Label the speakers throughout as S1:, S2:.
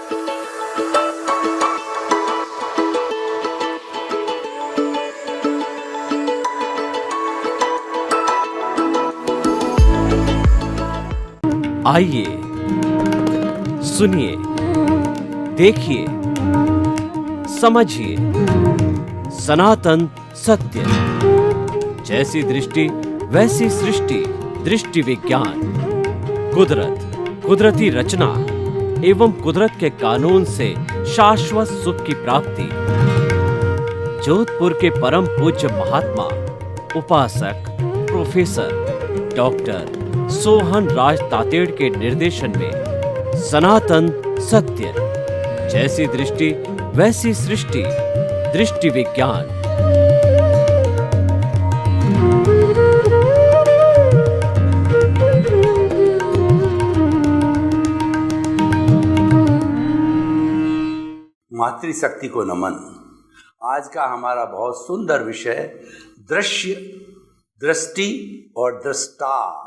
S1: आइए, सुनिए, देखिए, समझिए सनातन सत्य। जैसी दृष्टि वैसी सृष्टि, दृष्टि विज्ञान। कुदरत, कुदरती रचना एवं कुदरत के कानून से शाश्वत सुख की प्राप्ति। जोधपुर के परम पूज्य महात्मा उपासक प्रोफेसर डॉक्टर सोहन राज तातेड़ के निर्देशन में सनातन सत्य। जैसी दृष्टि वैसी सृष्टि, दृष्टि विज्ञान।
S2: मातृशक्ति को नमन। आज का हमारा बहुत सुंदर विषय दृश्य, दृष्टि और दृष्टा।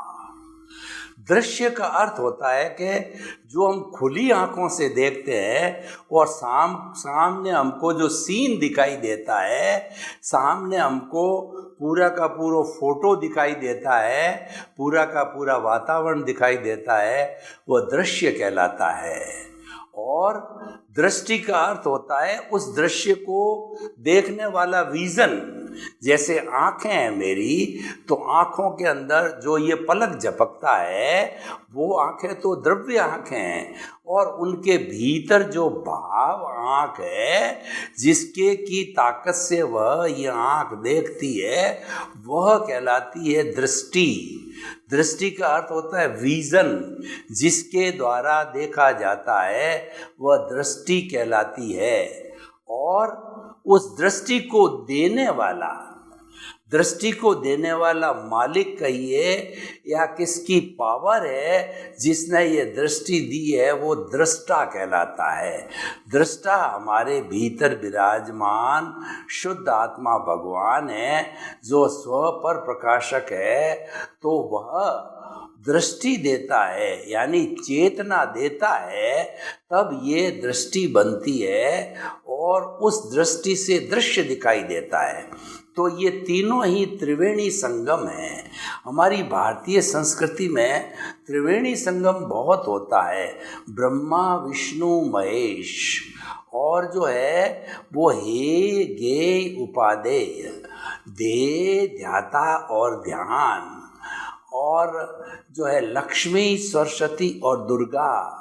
S2: दृश्य का अर्थ होता है कि जो हम खुली आंखों से देखते हैं और सामने हमको जो सीन दिखाई देता है, सामने हमको पूरा का पूरा फोटो दिखाई देता है, पूरा का पूरा वातावरण दिखाई देता है, वह दृश्य कहलाता है। और दृष्टि का अर्थ होता है उस दृश्य को देखने वाला विजन। जैसे आंखें हैं मेरी, तो आंखों के अंदर जो ये पलक झपकता है, वो आंखें तो द्रव्य आंखें हैं, और उनके भीतर जो भाव आंख है, जिसके की ताकत से वह ये आंख देखती है, वह कहलाती है दृष्टि। दृष्टि का अर्थ होता है विजन, जिसके द्वारा देखा जाता है वह दृष्टि कहलाती है। और उस दृष्टि को देने वाला मालिक कहिए या किसकी पावर है जिसने ये दृष्टि दी है, वो दृष्टा कहलाता है। दृष्टा हमारे भीतर विराजमान शुद्ध आत्मा भगवान है, जो स्व पर प्रकाशक है। तो वह दृष्टि देता है, यानी चेतना देता है, तब ये दृष्टि बनती है और उस दृष्टि से दृश्य दिखाई देता है। तो ये तीनों ही त्रिवेणी संगम है। हमारी भारतीय संस्कृति में त्रिवेणी संगम बहुत होता है, ब्रह्मा विष्णु महेश। और जो है वो हे गे उपादेय, दे ध्याता और ध्यान, और जो है लक्ष्मी सरस्वती और दुर्गा,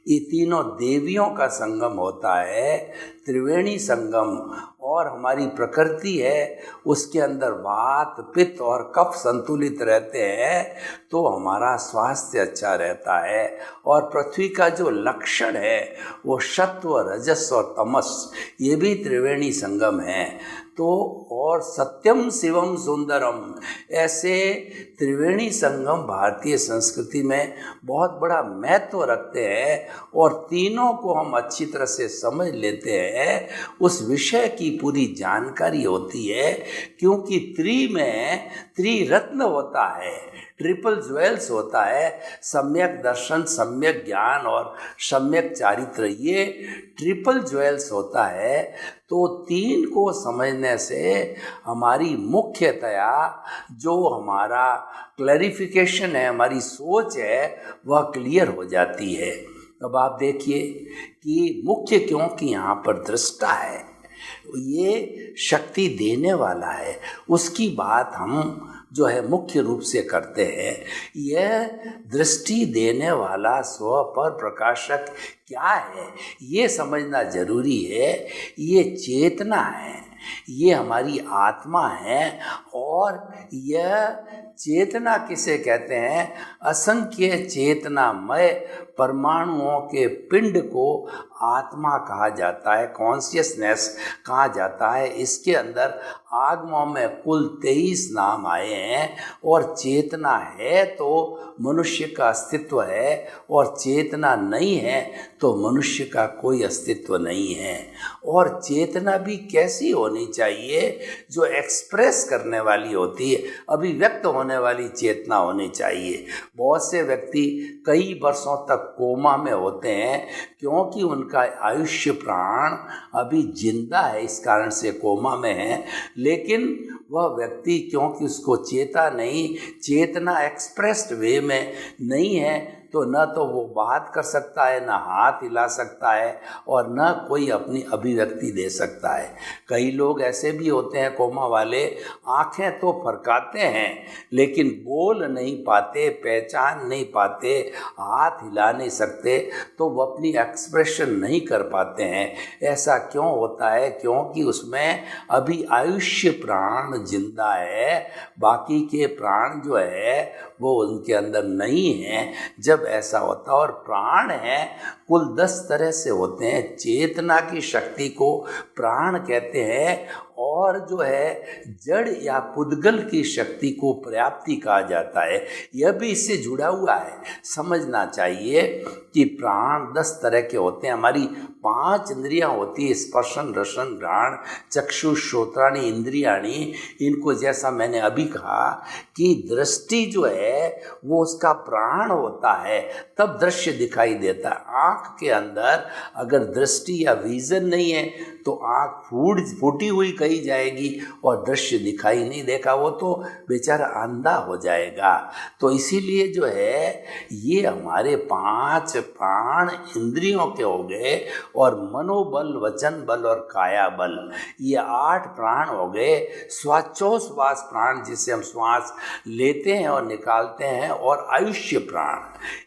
S2: ये तीनों देवियों का संगम होता है, त्रिवेणी संगम। और हमारी प्रकृति है, उसके अंदर वात पित्त और कफ संतुलित रहते हैं, तो हमारा स्वास्थ्य अच्छा रहता है। और पृथ्वी का जो लक्षण है वो सत्व रजस और तमस, ये भी त्रिवेणी संगम है। तो और सत्यम शिवम सुंदरम, ऐसे त्रिवेणी संगम भारतीय संस्कृति में बहुत बड़ा महत्व रखते हैं। और तीनों को हम अच्छी तरह से समझ लेते हैं, उस विषय की पूरी जानकारी होती है। क्योंकि त्रिरत्न होता है, ट्रिपल ज्वेल्स होता है, सम्यक दर्शन, सम्यक ज्ञान और सम्यक चारित्र, ये ट्रिपल ज्वेल्स होता है। तो तीन को समझने से हमारी मुख्यतया जो हमारा क्लैरिफिकेशन है, हमारी सोच है, वह क्लियर हो जाती है। अब आप देखिए कि मुख्य, क्योंकि यहाँ पर दृष्टा है, ये शक्ति देने वाला है, उसकी बात हम जो है मुख्य रूप से करते हैं। यह दृष्टि देने वाला स्व पर प्रकाशक क्या है, ये समझना जरूरी है। ये चेतना है, ये हमारी आत्मा है। और यह चेतना किसे कहते हैं? असंख्य चेतनामय परमाणुओं के पिंड को आत्मा कहा जाता है, कॉन्शियसनेस कहा जाता है। इसके अंदर आगमों में कुल 23 नाम आए हैं। और चेतना है तो मनुष्य का अस्तित्व है, और चेतना नहीं है तो मनुष्य का कोई अस्तित्व नहीं है। और चेतना भी कैसी होनी चाहिए? जो एक्सप्रेस करने वाली होती है, अभिव्यक्त होने वाली चेतना होनी चाहिए। बहुत से व्यक्ति कई वर्षों तक कोमा में होते हैं क्योंकि उनका आयुष्य प्राण अभी जिंदा है, इस कारण से कोमा में है। लेकिन वह व्यक्ति क्योंकि उसको चेतना एक्सप्रेस्ड वे में नहीं है, तो न तो वो बात कर सकता है, न हाथ हिला सकता है, और न कोई अपनी अभिव्यक्ति दे सकता है। कई लोग ऐसे भी होते हैं कोमा वाले, आंखें तो फरकाते हैं लेकिन बोल नहीं पाते, पहचान नहीं पाते, हाथ हिला नहीं सकते, तो वो अपनी एक्सप्रेशन नहीं कर पाते हैं। ऐसा क्यों होता है? क्योंकि उसमें अभी आयुष्य प्राण जिंदा है, बाकी के प्राण जो है वो उनके अंदर नहीं है। जब ऐसा होता, और प्राण है कुल 10 तरह से होते हैं। चेतना की शक्ति को प्राण कहते हैं, और जो है जड़ या पुद्गल की शक्ति को पर्याप्ति कहा जाता है। यह भी इससे जुड़ा हुआ है। समझना चाहिए कि प्राण 10 तरह के होते हैं। हमारी 5 इंद्रियां होती है, स्पर्शन रसन घ्राण चक्षु श्रोत्राणि इंद्रियाणि। इनको जैसा मैंने अभी कहा कि दृष्टि जो है वो उसका प्राण होता है, तब दृश्य दिखाई देता है। आँख के अंदर अगर दृष्टि या विजन नहीं है तो आँख फूटी हुई कही जाएगी और दृश्य दिखाई नहीं देगा, वो तो बेचारा अंधा हो जाएगा। तो इसीलिए जो है ये हमारे 5 प्राण इंद्रियों के हो गए, और मनोबल, वचन बल और काया बल, ये 8 प्राण हो गए। श्वासोच्छ्वास प्राण जिससे हम श्वास लेते हैं और निकालते हैं, और आयुष्य प्राण,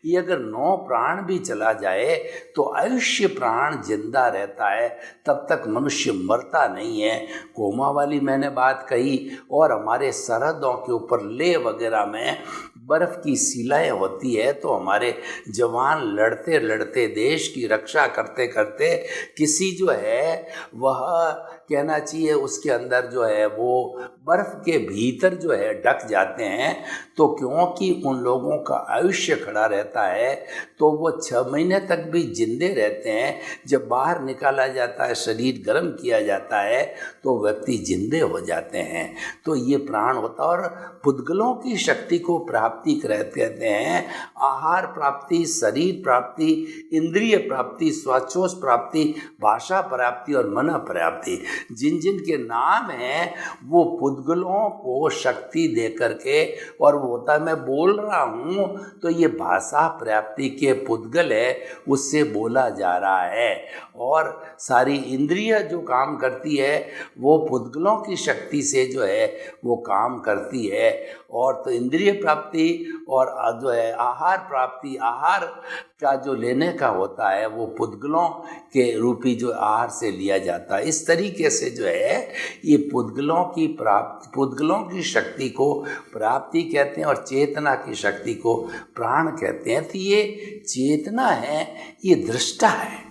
S2: ये अगर 9 प्राण भी चला जाए तो आयुष्य प्राण जिंदा रहता है, तब तक मनुष्य मरता नहीं है। कोमा वाली मैंने बात कही। और हमारे सरहदों के ऊपर लेह वगैरह में बर्फ़ की शिलाएं होती है, तो हमारे जवान लड़ते लड़ते देश की रक्षा करते करते किसी जो है वह कहना चाहिए उसके अंदर जो है वो बर्फ़ के भीतर जो है ढक जाते हैं। तो क्योंकि उन लोगों का आयुष्य खड़ा रहता है तो वो 6 महीने तक भी जिंदे रहते हैं। जब बाहर निकाला जाता है, शरीर गर्म किया जाता है, तो व्यक्ति जिंदे हो जाते हैं। तो ये प्राण होता है। और पुद्गलों की शक्ति को प्राप्ति कहते हैं। आहार प्राप्ति, शरीर प्राप्ति, इंद्रिय प्राप्ति, श्वासोच्छ्वास प्राप्ति, भाषा प्राप्ति और मन प्राप्ति, जिन जिन के नाम हैं वो पुद्गलों को शक्ति दे करके, और वो होता है मैं बोल रहा हूँ तो ये भाषा प्राप्ति के पुद्गल है, उससे बोला जा रहा है। और सारी इंद्रिय जो काम करती है वो पुद्गलों की शक्ति से जो है वो काम करती है। और तो इंद्रिय प्राप्ति और जो है आहार प्राप्ति, आहार का जो लेने का होता है वो पुद्गलों के रूपी जो आहार से लिया जाता है। इस तरीके से जो है ये पुद्गलों की शक्ति को प्राप्ति कहते हैं, और चेतना की शक्ति को प्राण कहते हैं। तो ये चेतना है, ये दृष्टा है,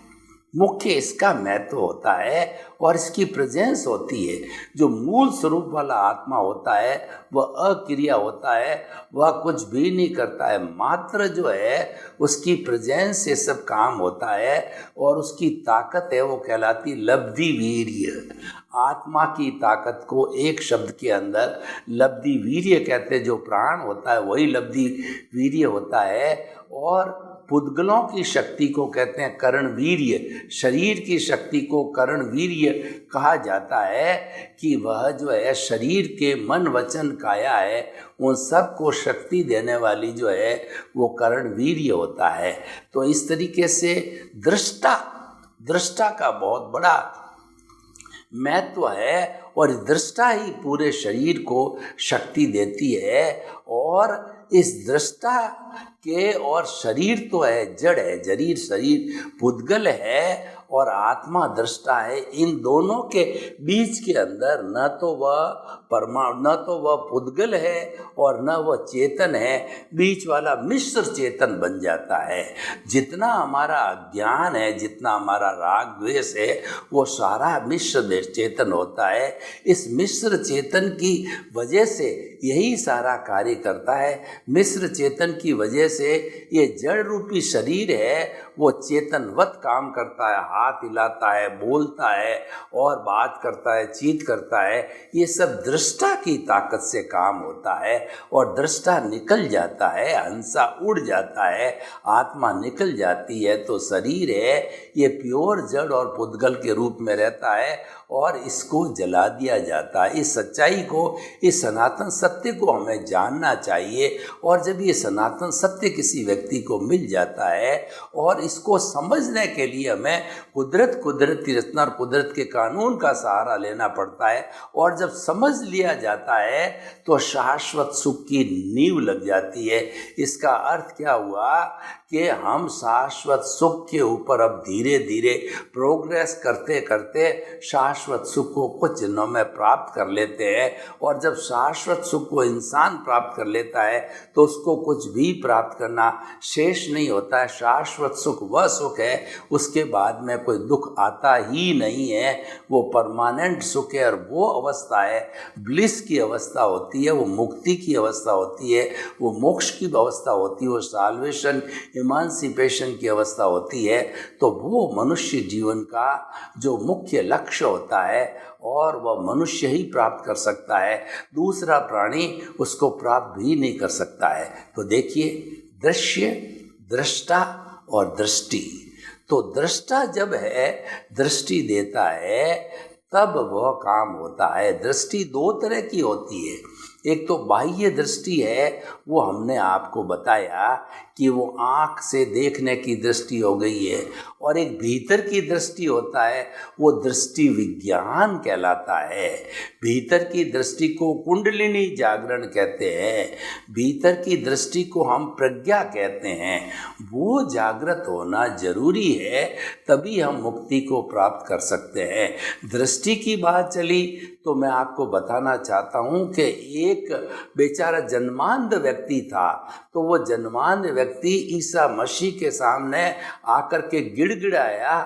S2: मुख्य इसका महत्व होता है और इसकी प्रेजेंस होती है। जो मूल स्वरूप वाला आत्मा होता है वह अक्रिया होता है, वह कुछ भी नहीं करता है, मात्र जो है उसकी प्रेजेंस से सब काम होता है। और उसकी ताकत है वो कहलाती लब्धि वीर्य। आत्मा की ताकत को एक शब्द के अंदर लब्धि वीर्य कहते हैं। जो प्राण होता है वही लब्धि वीर्य होता है। और पुद्गलों की शक्ति को कहते हैं करण वीर्य। शरीर की शक्ति को करण वीर्य कहा जाता है कि वह जो है शरीर के मन वचन काया है उन सब को शक्ति देने वाली जो है वो करण वीर्य होता है। तो इस तरीके से दृष्टा का बहुत बड़ा महत्व है, और दृष्टा ही पूरे शरीर को शक्ति देती है। और इस दृष्टा के और शरीर तो है, जड़ है, शरीर पुद्गल है, और आत्मा दृष्टा है, इन दोनों के बीच के अंदर न तो वह पुद्गल है और न वह चेतन है, बीच वाला मिश्र चेतन बन जाता है। जितना हमारा अज्ञान है, जितना हमारा राग द्वेष है, वो सारा मिश्र चेतन होता है। इस मिश्र चेतन की वजह से यही सारा कार्य करता है। मिश्र चेतन की वजह से ये जड़ रूपी शरीर है वो चेतनवत काम करता है, हाथ हिलाता है, बोलता है और बात करता है, चीत करता है। ये सब दृष्टा की ताकत से काम होता है और दृष्टा निकल जाता है, हंसा उड़ जाता है, आत्मा निकल जाती है तो शरीर है ये प्योर जड़ और पुद्गल के रूप में रहता है और इसको जला दिया जाता है। इस सच्चाई को, इस सनातन सत्य को हमें जानना चाहिए। और जब ये सनातन सत्य किसी व्यक्ति को मिल जाता है और इसको समझने के लिए हमें कुदरती रचना और कुदरत के कानून का सहारा लेना पड़ता है। और जब समझ लिया जाता है तो शाश्वत सुख की नींव लग जाती है। इसका अर्थ क्या हुआ कि हम शाश्वत सुख के ऊपर अब धीरे धीरे प्रोग्रेस करते करते शाश्वत सुख को कुछ दिनों में प्राप्त कर लेते हैं। और जब शाश्वत सुख को इंसान प्राप्त कर लेता है तो उसको कुछ भी प्राप्त करना शेष नहीं होता है। शाश्वत सुख वह सुख है, उसके बाद में कोई दुख आता ही नहीं है। वो परमानेंट सुख है और वो अवस्था है, ब्लिस की अवस्था होती है, वो मुक्ति की अवस्था होती है, वो मोक्ष की अवस्था होती है, वो साल्वेशन इमांसिपेशन की अवस्था होती है। तो वो मनुष्य जीवन का जो मुख्य लक्ष्य होता है और वह मनुष्य ही प्राप्त कर सकता है, दूसरा प्राणी उसको प्राप्त भी नहीं कर सकता है। तो देखिए, दृश्य, दृष्टा और दृष्टि। तो दृष्टा जब है, दृष्टि देता है, तब वह काम होता है। दृष्टि दो तरह की होती है। एक तो बाह्य दृष्टि है, वो हमने आपको बताया कि वो आँख से देखने की दृष्टि हो गई है। और एक भीतर की दृष्टि होता है, वो दृष्टि विज्ञान कहलाता है। भीतर की दृष्टि को कुंडलिनी जागरण कहते हैं, भीतर की दृष्टि को हम प्रज्ञा कहते हैं। वो जागृत होना जरूरी है, तभी हम मुक्ति को प्राप्त कर सकते हैं। दृष्टि की बात चली तो मैं आपको बताना चाहता हूँ कि एक बेचारा जन्मांध व्यक्ति था। तो वो जन्मांध व्यक्ति ईसा मसीह के सामने आकर के गिड़गिड़ाया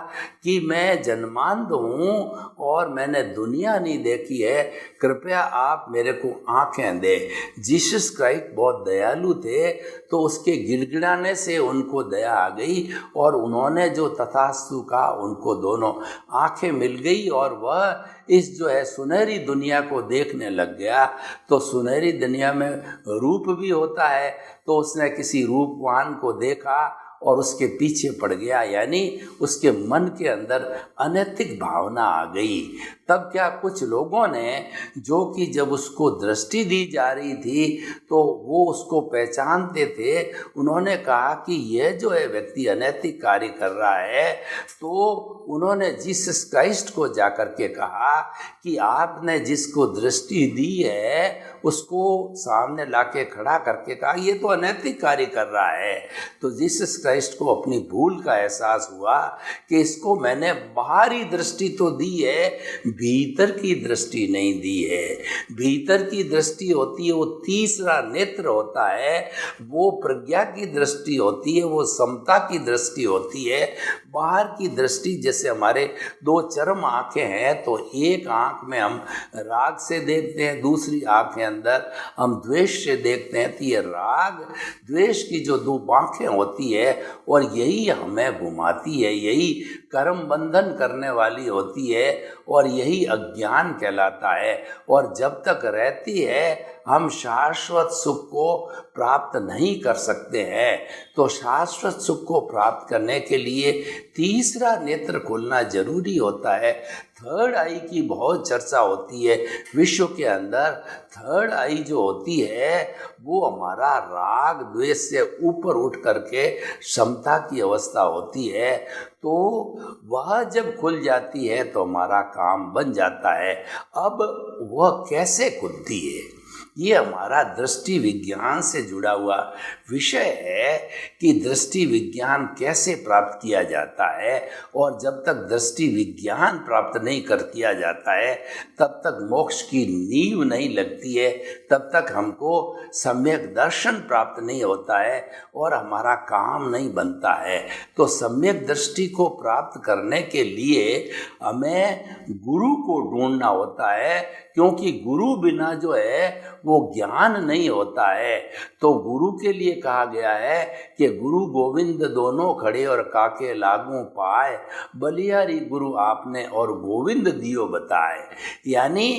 S2: कि मैं जन्मांध हूँ और मैंने दुनिया नहीं देखी है, कृपया आप मेरे को आँखें दे। जीसस क्राइस्ट बहुत दयालु थे, तो उसके गिड़गिड़ाने से उनको दया आ गई और उन्होंने जो तथास्तु कहा, उनको दोनों आँखें मिल गई और वह इस जो है सुनहरी दुनिया को देखने लग गया। तो सुनहरी दुनिया में रूप भी होता है, तो उसने किसी रूपवान को देखा और उसके पीछे पड़ गया, यानी उसके मन के अंदर अनैतिक भावना आ गई। तब क्या कुछ लोगों ने, जो कि जब उसको दृष्टि दी जा रही थी तो वो उसको पहचानते थे, उन्होंने कहा कि यह जो है व्यक्ति अनैतिक कार्य कर रहा है। तो उन्होंने जीसस क्राइस्ट को जाकर के कहा कि आपने जिसको दृष्टि दी है उसको सामने लाके खड़ा करके कहा ये तो अनैतिक कार्य कर रहा है। तो जीसस क्राइस्ट को अपनी भूल का एहसास हुआ कि इसको मैंने बाहरी दृष्टि तो दी है, भीतर की दृष्टि नहीं दी है। भीतर की दृष्टि होती है, वो तीसरा नेत्र होता है, वो प्रज्ञा की दृष्टि होती है, वो समता की दृष्टि होती है। बाहर की दृष्टि, जैसे हमारे दो चरम आँखें हैं, तो एक आँख में हम राग से देखते हैं, दूसरी आँख के अंदर हम द्वेष से देखते हैं। तो ये राग द्वेष की जो दो आँखें होती है और यही हमें घुमाती है, यही कर्म बंधन करने वाली होती है और यही अज्ञान कहलाता है। और जब तक रहती है हम शाश्वत सुख को प्राप्त नहीं कर सकते हैं। तो शाश्वत सुख को प्राप्त करने के लिए तीसरा नेत्र खोलना जरूरी होता है। थर्ड आई की बहुत चर्चा होती है विश्व के अंदर। थर्ड आई जो होती है वो हमारा राग द्वेष से ऊपर उठ करके समता की अवस्था होती है। तो वह जब खुल जाती है तो हमारा काम बन जाता है। अब वह कैसे खुलती है ये हमारा दृष्टि विज्ञान से जुड़ा हुआ विषय है कि दृष्टि विज्ञान कैसे प्राप्त किया जाता है। और जब तक दृष्टि विज्ञान प्राप्त नहीं कर किया जाता है तब तक मोक्ष की नींव नहीं लगती है, तब तक हमको सम्यक दर्शन प्राप्त नहीं होता है और हमारा काम नहीं बनता है। तो सम्यक दृष्टि को प्राप्त करने के लिए हमें गुरु को ढूंढना होता है, क्योंकि गुरु बिना जो है वो ज्ञान नहीं होता है। तो गुरु के लिए कहा गया है कि गुरु गोविंद दोनों खड़े और काके लागू पाए, बलिहारी गुरु आपने और गोविंद दियो बताए। यानी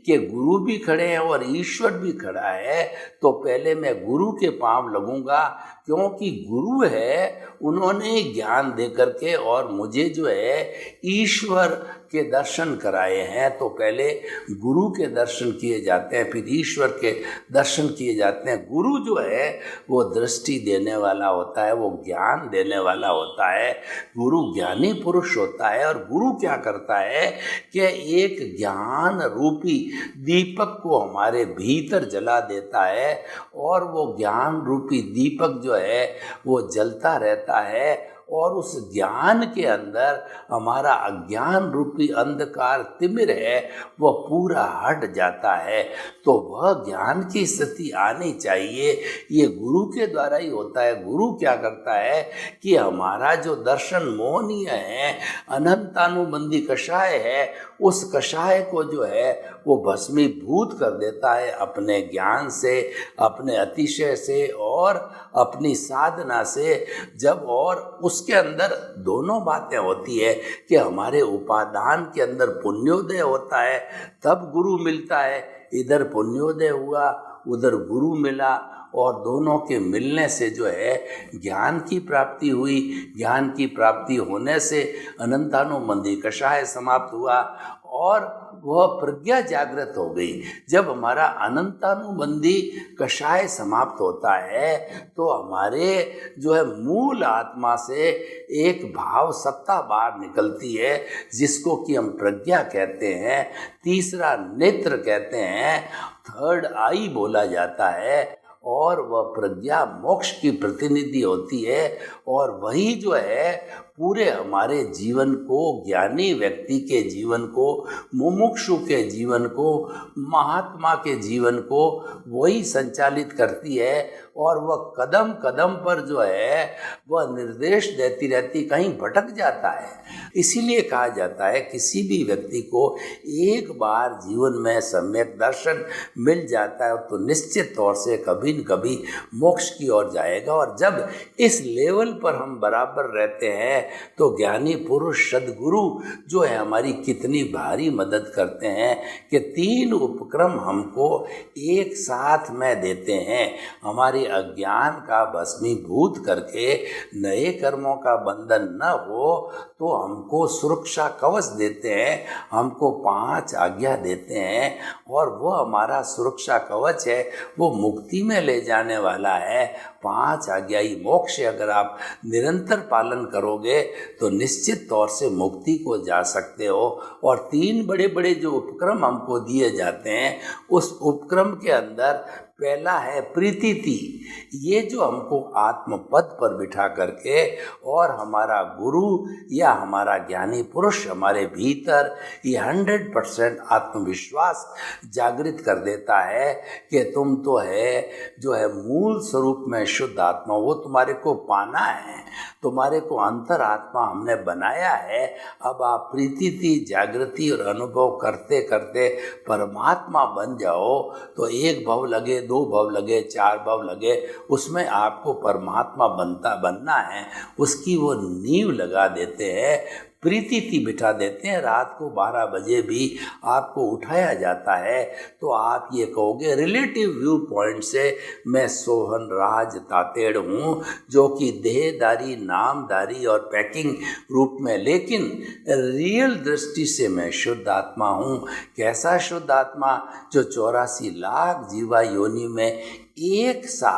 S2: कि गुरु भी खड़े हैं और ईश्वर भी खड़ा है, तो पहले मैं गुरु के पांव लगूंगा, क्योंकि गुरु है उन्होंने ज्ञान दे करके और मुझे जो है ईश्वर के दर्शन कराए हैं। तो पहले गुरु के दर्शन किए जाते हैं, फिर ईश्वर के दर्शन किए जाते हैं। गुरु जो है वो दृष्टि देने वाला होता है, वो ज्ञान देने वाला होता है, गुरु ज्ञानी पुरुष होता है। और गुरु क्या करता है कि एक ज्ञान रूपी दीपक को हमारे भीतर जला देता है और वो ज्ञान रूपी दीपक जो है वो जलता रहता है और उस ज्ञान के अंदर हमारा अज्ञान रूपी अंधकार तिमिर है वह पूरा हट जाता है। तो वह ज्ञान की स्थिति आनी चाहिए, ये गुरु के द्वारा ही होता है। गुरु क्या करता है कि हमारा जो दर्शन मोहनीय है, अनंतानुबंधी कषाय है, उस कषाय को जो है वो भस्मीभूत कर देता है अपने ज्ञान से, अपने अतिशय से और अपनी साधना से। जब और उसके अंदर दोनों बातें होती है कि हमारे उपादान के अंदर पुण्योदय होता है तब गुरु मिलता है, इधर पुण्योदय हुआ उधर गुरु मिला और दोनों के मिलने से जो है ज्ञान की प्राप्ति हुई। ज्ञान की प्राप्ति होने से अनंतानुबंधी कषाय समाप्त हुआ और वह प्रज्ञा जागृत हो गई। जब हमारा अनंतानुबंधी कषाय समाप्त होता है तो हमारे जो है मूल आत्मा से एक भाव सत्ता बाहर निकलती है, जिसको कि हम प्रज्ञा कहते हैं, तीसरा नेत्र कहते हैं, थर्ड आई बोला जाता है। और वह प्रज्ञा मोक्ष की प्रतिनिधि होती है और वही जो है पूरे हमारे जीवन को, ज्ञानी व्यक्ति के जीवन को, मुमुक्षु के जीवन को, महात्मा के जीवन को वही संचालित करती है। और वह कदम कदम पर जो है वह निर्देश देती रहती, कहीं भटक जाता है। इसीलिए कहा जाता है किसी भी व्यक्ति को एक बार जीवन में सम्यक दर्शन मिल जाता है तो निश्चित तौर से कभी न कभी मोक्ष की ओर जाएगा। और जब इस लेवल पर हम बराबर रहते हैं तो ज्ञानी पुरुष सद्गुरु जो है हमारी कितनी भारी मदद करते हैं कि 3 उपक्रम हमको एक साथ में देते हैं। हमारे अज्ञान का भस्मीभूत करके नए कर्मों का बंधन न हो तो हमको सुरक्षा कवच देते हैं, हमको 5 आज्ञा देते हैं और वो हमारा सुरक्षा कवच है, वो मुक्ति में ले जाने वाला है। 5 आज्ञाई मोक्ष अगर आप निरंतर पालन करोगे तो निश्चित तौर से मुक्ति को जा सकते हो। और 3 बड़े बड़े जो उपक्रम हमको दिए जाते हैं उस उपक्रम के अंदर पहला है प्रीतिथि। ये जो हमको आत्म पद पर बिठा करके और हमारा गुरु या हमारा ज्ञानी पुरुष हमारे भीतर ये 100% आत्मविश्वास जागृत कर देता है कि तुम तो है जो है मूल स्वरूप में शुद्ध आत्मा, वो तुम्हारे को पाना है, तुम्हारे को अंतर आत्मा हमने बनाया है। अब आप प्रीतिथि, जागृति और अनुभव करते करते परमात्मा बन जाओ तो 1 भव लगे, 2 भव लगे, 4 भव लगे, उसमें आपको परमात्मा बनना है, उसकी वो नींव लगा देते हैं, प्रीतिथि बिठा देते हैं। रात को 12 बजे भी आपको उठाया जाता है तो आप ये कहोगे रिलेटिव व्यू पॉइंट से मैं सोहन राज तातेड़ हूँ, जो कि देहदारी, नामदारी और पैकिंग रूप में, लेकिन रियल दृष्टि से मैं शुद्ध आत्मा हूँ। कैसा शुद्ध आत्मा? जो 84 लाख जीवा योनि में एक सा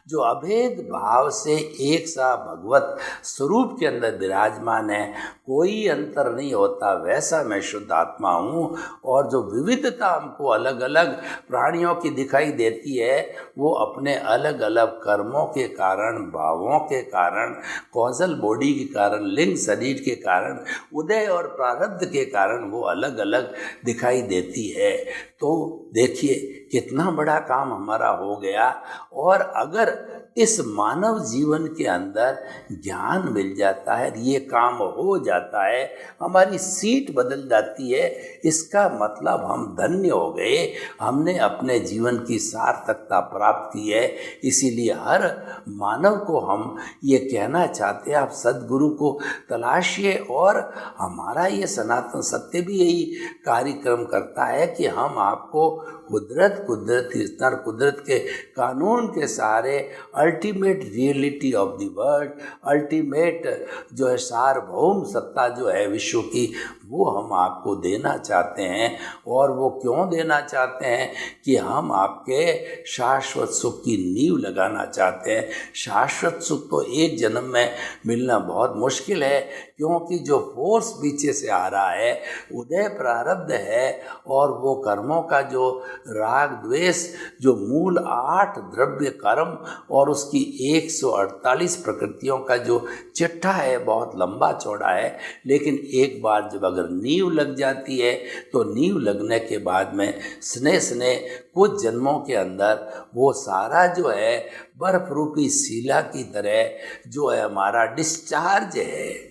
S2: जो अभेद भाव से एक सा भगवत स्वरूप के अंदर विराजमान है, कोई अंतर नहीं होता, वैसा मैं शुद्ध आत्मा हूँ। और जो विविधता हमको अलग अलग प्राणियों की दिखाई देती है, वो अपने अलग अलग कर्मों के कारण, भावों के कारण, कॉजल बॉडी के कारण, लिंग शरीर के कारण, उदय और प्रारब्ध के कारण वो अलग अलग दिखाई देती है। तो देखिए कितना बड़ा काम हमारा हो गया। और अगर इस मानव जीवन के अंदर ज्ञान मिल जाता है, ये काम हो जाता है, हमारी सीट बदल जाती है, इसका मतलब हम धन्य हो गए, हमने अपने जीवन की सार्थकता प्राप्त की है। इसीलिए हर मानव को हम ये कहना चाहते हैं, आप सद्गुरु को तलाशिए। और हमारा ये सनातन सत्य भी यही कार्यक्रम करता है कि हम आपको कुदरत के कानून के सहारे ultimate reality of the world, ultimate जो है सार्वभौम सत्ता जो है विश्व की, वो हम आपको देना चाहते हैं। और वो क्यों देना चाहते हैं कि हम आपके शाश्वत सुख की नींव लगाना चाहते हैं। शाश्वत सुख तो एक जन्म में मिलना बहुत मुश्किल है, क्योंकि जो फोर्स पीछे से आ रहा है उदय प्रारब्ध है, और वो कर्मों का जो राग द्वेष, जो मूल 8 द्रव्य कर्म और उसकी 148 प्रकृतियों का जो चिट्ठा है, बहुत लंबा चौड़ा है। लेकिन एक बार जब अगर नींव लग जाती है, तो नींव लगने के बाद में स्नेह कुछ जन्मों के अंदर वो सारा जो है बर्फ रूपी शिला की तरह जो है हमारा डिस्चार्ज है,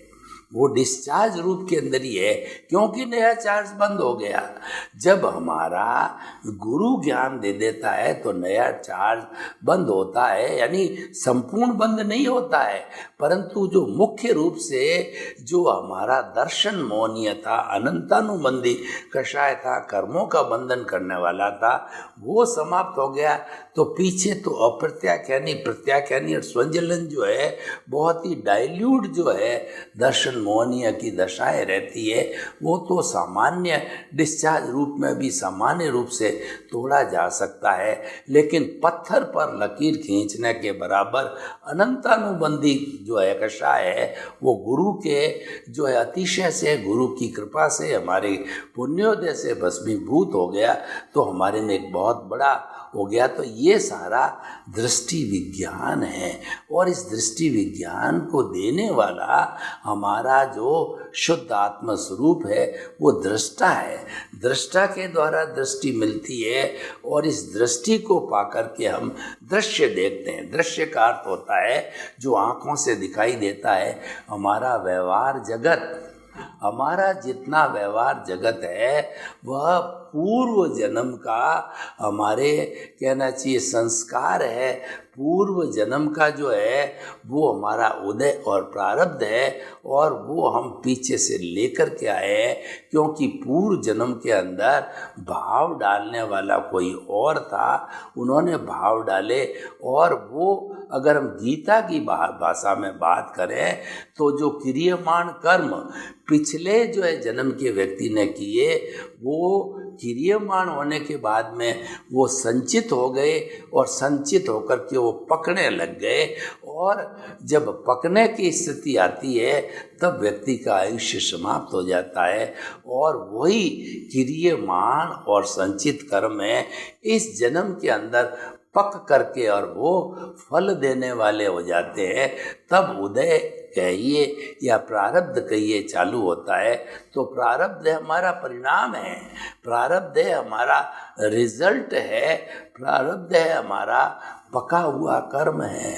S2: वो डिस्चार्ज रूप के अंदर ही है, क्योंकि नया चार्ज बंद हो गया। जब हमारा गुरु ज्ञान दे देता है तो नया चार्ज बंद होता है, यानी संपूर्ण बंद नहीं होता है, परंतु जो मुख्य रूप से जो हमारा दर्शन मोहनीय था, अनंतानुबंधी कषाय था, कर्मों का बंधन करने वाला था, वो समाप्त हो गया। तो पीछे तो अप्रत्याख्यानी, प्रत्याख्यानी और स्वंजलन जो है बहुत ही डाइल्यूट जो है दर्शन मोहनीय की दशाएं रहती है, वो तो सामान्य डिस्चार्ज रूप में भी सामान्य रूप से तोड़ा जा सकता है। लेकिन पत्थर पर लकीर खींचने के बराबर अनंतानुबंधी जो है कषाय है, वो गुरु के जो है अतिशय से, गुरु की कृपा से, हमारे पुण्योदय से भस्मीभूत हो गया, तो हमारे में एक बहुत बड़ा हो गया। तो ये सारा दृष्टि विज्ञान है, और इस दृष्टि विज्ञान को देने वाला हमारा जो शुद्ध आत्म स्वरूप है, वो दृष्टा है। दृष्टा के द्वारा दृष्टि मिलती है, और इस दृष्टि को पाकर के हम दृश्य देखते हैं। दृश्य का अर्थ होता है जो आँखों से दिखाई देता है। हमारा व्यवहार जगत, हमारा जितना व्यवहार जगत है, वह पूर्व जन्म का हमारे कहना चाहिए संस्कार है। पूर्व जन्म का जो है वो हमारा उदय और प्रारब्ध है, और वो हम पीछे से लेकर के आए हैं, क्योंकि पूर्व जन्म के अंदर भाव डालने वाला कोई और था, उन्होंने भाव डाले। और वो अगर हम गीता की भाषा में बात करें तो जो क्रियमाण कर्म पिछले जो है जन्म के व्यक्ति ने किए, वो क्रियमाण होने के बाद में वो संचित हो गए, और संचित होकर के वो पकने लग गए। और जब पकने की स्थिति आती है तब व्यक्ति का आयुष्य समाप्त हो जाता है। और वही क्रियमाण और संचित कर्म है इस जन्म के अंदर पक करके और वो फल देने वाले हो जाते हैं। तब उदय कहिए या प्रारब्ध कहिए चालू होता है। तो प्रारब्ध हमारा परिणाम है, प्रारब्ध है हमारा रिजल्ट है, प्रारब्ध है हमारा पका हुआ कर्म है,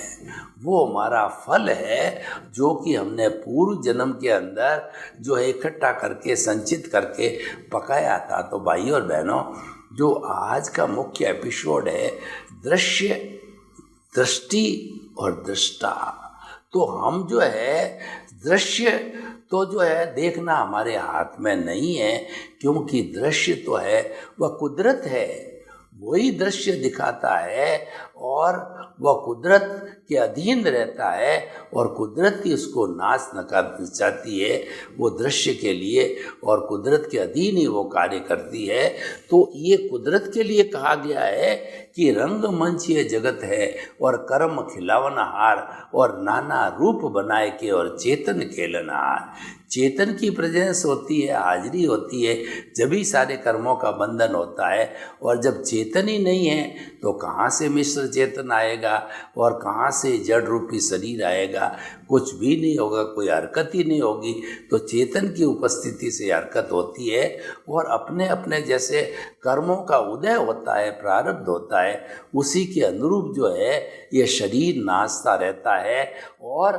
S2: वो हमारा फल है जो कि हमने पूर्व जन्म के अंदर जो है इकट्ठा करके संचित करके पकाया था। तो भाई और बहनों, जो आज का मुख्य एपिसोड है दृश्य, दृष्टि और दृष्टा, तो हम जो है दृश्य तो जो है देखना हमारे हाथ में नहीं है, क्योंकि दृश्य तो है वह कुदरत है, वही दृश्य दिखाता है। और वह कुदरत के अधीन रहता है और कुदरत ही उसको नाश न करना चाहती है, वो दृश्य के लिए और कुदरत के अधीन ही वो कार्य करती है। तो ये कुदरत के लिए कहा गया है कि रंगमंच ये जगत है और कर्म खिलावनहार और नाना रूप बनाए के और चेतन खेलनहार। चेतन की प्रेजेंस होती है, हाजिरी होती है, जब ही सारे कर्मों का बंधन होता है। और जब चेतन ही नहीं है तो कहाँ से मिश्र चेतन आएगा और कहाँ से जड़ रूपी शरीर आएगा? कुछ भी नहीं होगा, कोई हरकत ही नहीं होगी। तो चेतन की उपस्थिति से हरकत होती है और अपने अपने जैसे कर्मों का उदय होता है, प्रारब्ध होता है, उसी के अनुरूप जो है ये शरीर नाचता रहता है और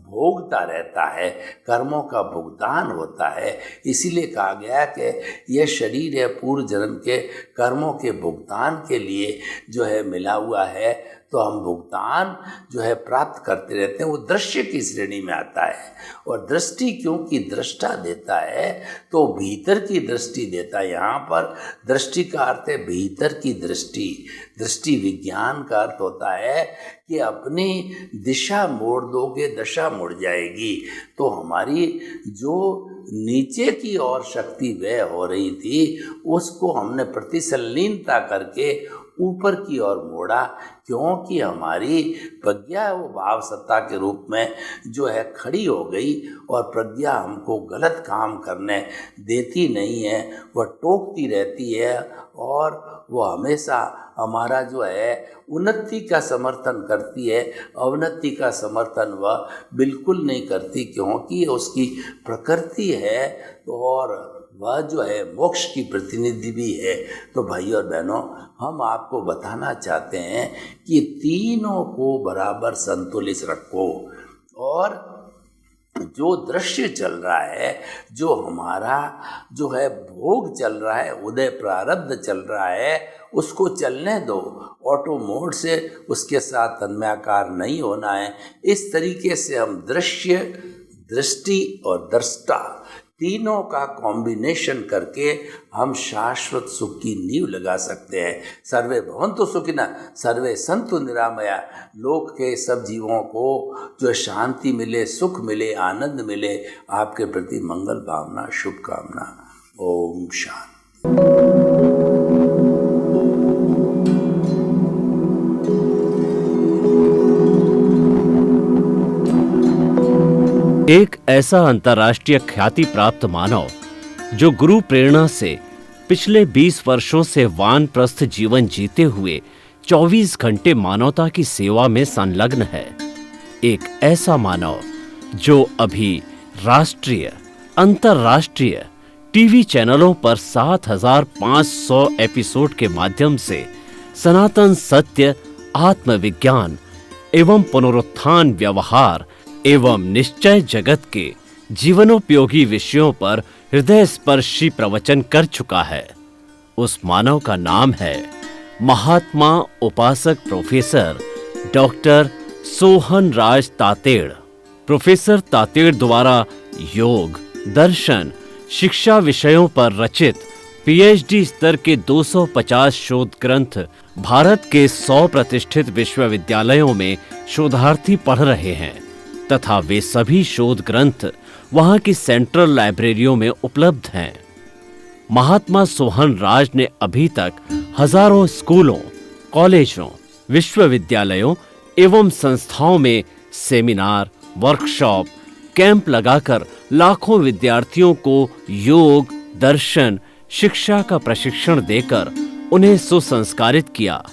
S2: भोगता रहता है, कर्मों का भुगतान होता है। इसीलिए कहा गया कि यह शरीर है पूर्व जन्म के कर्मों के भुगतान के लिए जो है मिला हुआ है। तो हम भुगतान जो है प्राप्त करते रहते हैं, वो दृश्य की श्रेणी में आता है। और दृष्टि क्योंकि दृष्टा देता है तो भीतर की दृष्टि देता है। यहाँ पर दृष्टि का अर्थ है भीतर की दृष्टि। दृष्टि विज्ञान का अर्थ होता है कि अपनी दिशा मोड़ दोगे दशा मुड़ जाएगी। तो हमारी जो नीचे की ओर शक्ति व्यय हो रही थी उसको हमने प्रतिसंलीनता करके ऊपर की ओर मोड़ा, क्योंकि हमारी प्रज्ञा वो भाव सत्ता के रूप में जो है खड़ी हो गई और प्रज्ञा हमको गलत काम करने देती नहीं है, वह टोकती रहती है और वो हमेशा हमारा जो है उन्नति का समर्थन करती है, अवनति का समर्थन वह बिल्कुल नहीं करती, क्योंकि उसकी प्रकृति है और वह जो है मोक्ष की प्रतिनिधि भी है। तो भाई और बहनों, हम आपको बताना चाहते हैं कि तीनों को बराबर संतुलित रखो और जो दृश्य चल रहा है, जो हमारा जो है भोग चल रहा है, उदय प्रारब्ध चल रहा है, उसको चलने दो। ऑटो मोड से उसके साथ तन्मयाकार नहीं होना है। इस तरीके से हम दृश्य, दृष्टि और दृष्टा तीनों का कॉम्बिनेशन करके हम शाश्वत सुख की नींव लगा सकते हैं। सर्वे भवन्तु सुखिनः, सर्वे सन्तु निरामया। लोक के सब जीवों को जो शांति मिले, सुख मिले, आनंद मिले, आपके प्रति मंगल भावना, शुभकामना। ओम शांति।
S1: एक ऐसा अंतर्राष्ट्रीय ख्याति प्राप्त मानव जो गुरु प्रेरणा से पिछले 20 वर्षों से वानप्रस्थ जीवन जीते हुए 24 घंटे मानवता की सेवा में संलग्न है। एक ऐसा मानव जो अभी राष्ट्रीय, अंतर्राष्ट्रीय टीवी चैनलों पर 7,500 एपिसोड के माध्यम से सनातन सत्य, आत्मविज्ञान एवं पुनरुत्थान, व्यवहार एवं निश्चय जगत के जीवनोपयोगी विषयों पर हृदय स्पर्शी प्रवचन कर चुका है। उस मानव का नाम है महात्मा उपासक प्रोफेसर डॉक्टर सोहन राज तातेड़। प्रोफेसर तातेड़ द्वारा योग, दर्शन, शिक्षा विषयों पर रचित पीएचडी स्तर के 250 शोध ग्रंथ भारत के 100 प्रतिष्ठित विश्वविद्यालयों में शोधार्थी पढ़ रहे हैं तथा वे सभी शोध ग्रंथ वहां की सेंट्रल लाइब्रेरियों में उपलब्ध हैं। महात्मा सोहन राज ने अभी तक हजारों स्कूलों, कॉलेजों, विश्वविद्यालयों एवं संस्थाओं में सेमिनार, वर्कशॉप, कैंप लगाकर लाखों विद्यार्थियों को योग, दर्शन, शिक्षा का प्रशिक्षण देकर उन्हें सुसंस्कारित किया।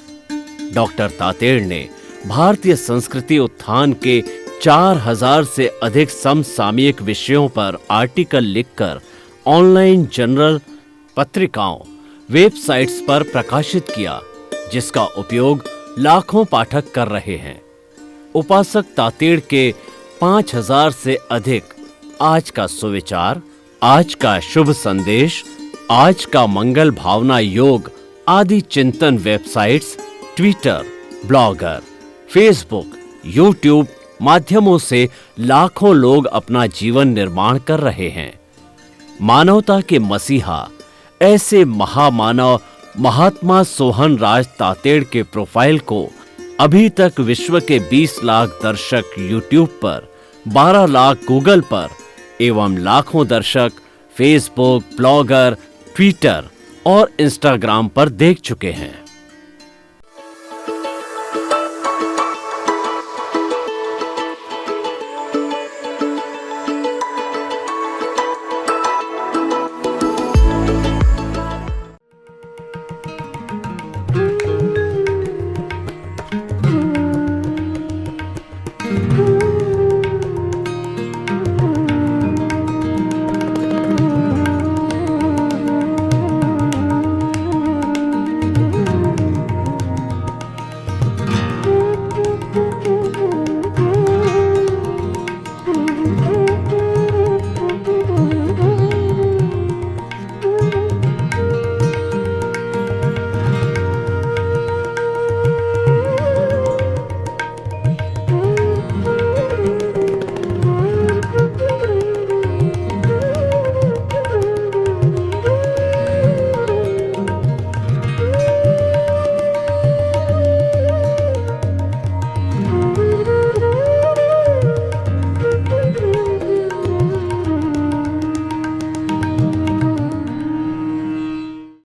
S1: डॉक्टर तातेड़ ने भारतीय संस्कृति उत्थान के 4000 से अधिक समसामयिक विषयों पर आर्टिकल लिखकर ऑनलाइन जर्नल, पत्रिकाओं, वेबसाइट्स पर प्रकाशित किया, जिसका उपयोग लाखों पाठक कर रहे हैं। उपासक तातेड़ के 5000 से अधिक आज का सुविचार, आज का शुभ संदेश, आज का मंगल भावना योग आदि चिंतन websites, Twitter, blogger, Facebook, YouTube माध्यमों से लाखों लोग अपना जीवन निर्माण कर रहे हैं। मानवता के मसीहा ऐसे महामानव महात्मा सोहन राज तातेड़ के प्रोफाइल को अभी तक विश्व के 20 लाख दर्शक YouTube पर, 12 लाख गूगल पर एवं लाखों दर्शक फेसबुक, ब्लॉगर, ट्विटर और इंस्टाग्राम पर देख चुके हैं।